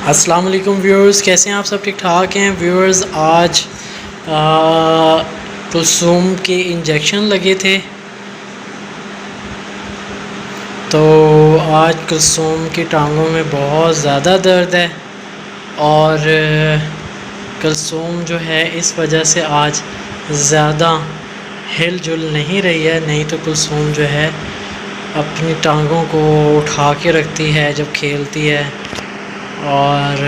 अस्सलाम वालेकुम व्यूअर्स, कैसे हैं आप सब? ठीक ठाक हैं व्यूअर्स। आज कुलसूम के इंजेक्शन लगे थे, तो आज कुलसूम की टांगों में बहुत ज़्यादा दर्द है और कुलसूम जो है इस वजह से आज ज़्यादा हिल जुल नहीं रही है। नहीं तो कुलसूम जो है अपनी टांगों को उठा के रखती है जब खेलती है, और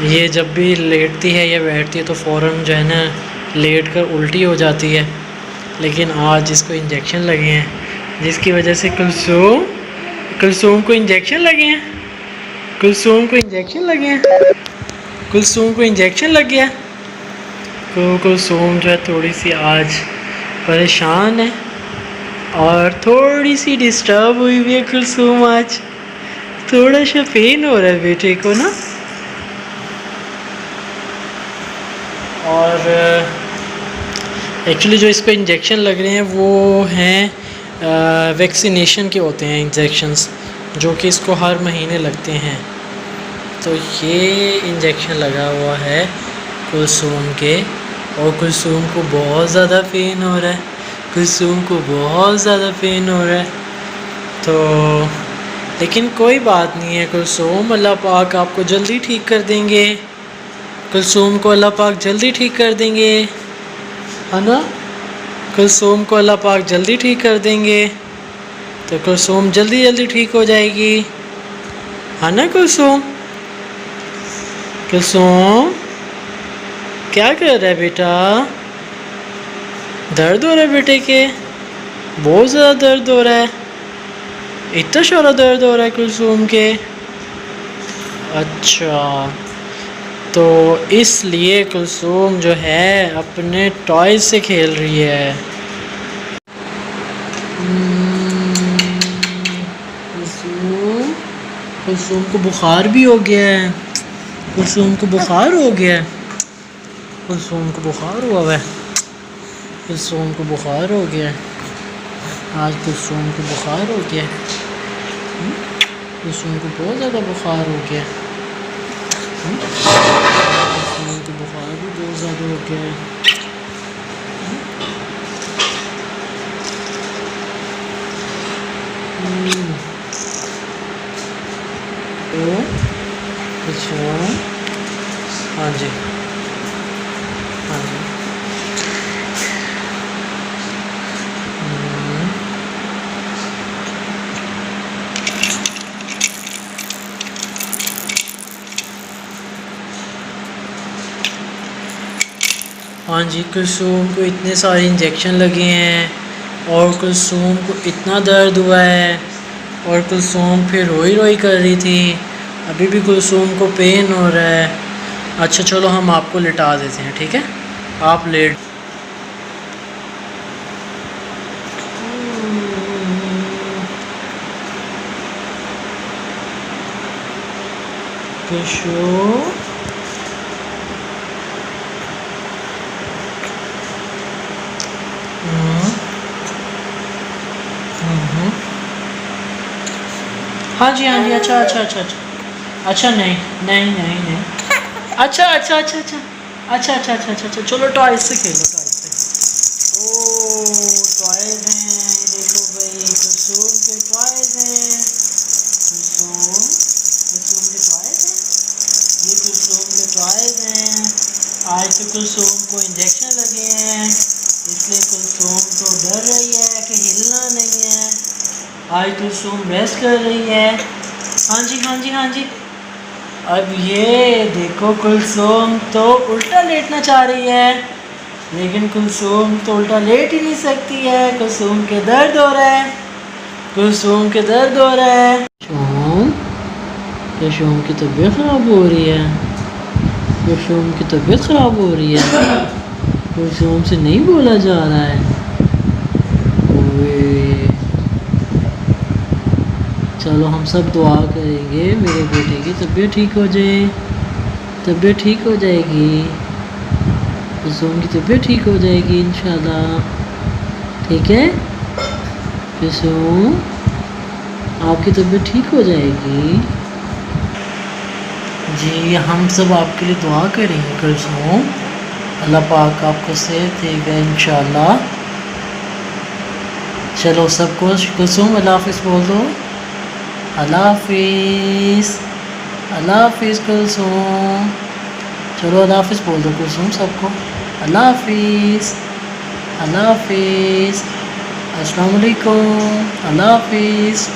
ये जब भी लेटती है या बैठती है तो फ़ौरन जो है ना लेट कर उल्टी हो जाती है। लेकिन आज इसको इंजेक्शन लगे हैं जिसकी वजह से कुलसूम को इंजेक्शन लगे हैं कुलसूम को इंजेक्शन लगे हैं कुलसूम को इंजेक्शन लग गया। तो कुलसूम जो है थोड़ी सी आज परेशान है और थोड़ी सी डिस्टर्ब हुई हुई है। कुलसूम आज थोड़ा सा पेन हो रहा है बेटे को ना, और एक्चुअली जो इसको इंजेक्शन लग रहे हैं वो हैं वैक्सीनेशन के होते हैं इंजेक्शंस, जो कि इसको हर महीने लगते हैं। तो ये इंजेक्शन लगा हुआ है कुलसूम के, और कुलसूम को बहुत ज़्यादा पेन हो रहा है कुलसूम को बहुत ज़्यादा पेन हो रहा है। तो लेकिन कोई बात नहीं है कुलसूम, अल्लाह पाक आपको जल्दी ठीक कर देंगे। कुलसूम को अल्लाह पाक जल्दी ठीक कर देंगे, है ना? कुलसूम को अल्लाह पाक जल्दी ठीक कर देंगे, तो कुलसूम जल्दी जल्दी ठीक हो जाएगी, है ना? कुलसूम कुलसूम क्या कर रहा है बेटा? दर्द हो रहा है बेटे के? बहुत ज़्यादा दर्द हो रहा है? इतना सारा दर्द हो रहा है कुलसूम के? अच्छा, तो इसलिए कुलसूम जो है अपने टॉय से खेल रही है। कुलसूम को बुखार भी हो गया है। कुलसूम को बुखार हो गया है। कुलसूम को बुखार हुआ है। कुलसूम को बुखार हो गया है। आज कुलसूम को बुखार हो गया है। कुलसूम को बहुत ज़्यादा बुखार हो गया है। कुलसूम को बुखार भी बहुत ज़्यादा हो गया है। तो कुलसूम, हाँ जी, हाँ जी, हाँ जी। कुलसूम को इतने सारे इंजेक्शन लगे हैं और कुलसूम को इतना दर्द हुआ है, और कुलसूम फिर रोई रोई कर रही थी। अभी भी कुलसूम को पेन हो रहा है। अच्छा चलो हम आपको लिटा देते हैं, ठीक है? आप लेट। हाँ जी, हाँ जी। अच्छा अच्छा अच्छा अच्छा अच्छा, नहीं नहीं नहीं नहीं, अच्छा अच्छा अच्छा अच्छा अच्छा अच्छा अच्छा अच्छा अच्छा, चलो टॉयज से खेलो, टॉयज से। ओ टॉयज हैं, ये देखो भाई कुलसूम के टॉयज हैं। कुलसूम कुलसूम के टॉयज हैं, ये कुलसूम के टॉयज हैं। आज तो कुलसूम को इंजेक्शन लगे हैं, इसलिए कुलसूम तो डर रही है कि हिलना नहीं है। आज कुलसूम रेस्ट कर रही है। हाँ जी, हाँ जी, हाँ जी। अब ये देखो कुलसूम तो उल्टा लेटना चाह रही है, लेकिन कुलसूम तो उल्टा लेट ही नहीं सकती है। कुलसूम के दर्द हो रहा है, कुलसूम के दर्द हो रहा है। कुलसूम की तबीयत ख़राब हो रही है। कुलसूम की तबीयत ख़राब हो रही है। कुलसूम से नहीं बोला जा रहा है। चलो हम सब दुआ करेंगे मेरे बेटे की तबीयत ठीक हो जाए, तबीयत ठीक हो जाएगी, कुलसूम की तबीयत ठीक हो जाएगी इंशाल्लाह, ठीक है? कुलसूम आपकी तबीयत ठीक हो जाएगी। जी हम सब आपके लिए दुआ करेंगे कुलसूम, अल्लाह पाक आपको सेहत देगा इंशाल्लाह। चलो सबको कुलसूम अल्लाह हाफिज़ बोल दो। अल्लाह हाफिज़, अल्लाह हाफिज़ कुलसूम। चलो अल्लाह हाफिज़ बोल दो कुलसूम सबको। अल्लाह हाफिज़, अल्लाह हाफिज़, अस्सलाम वालेकुम, अल्लाह हाफिज़।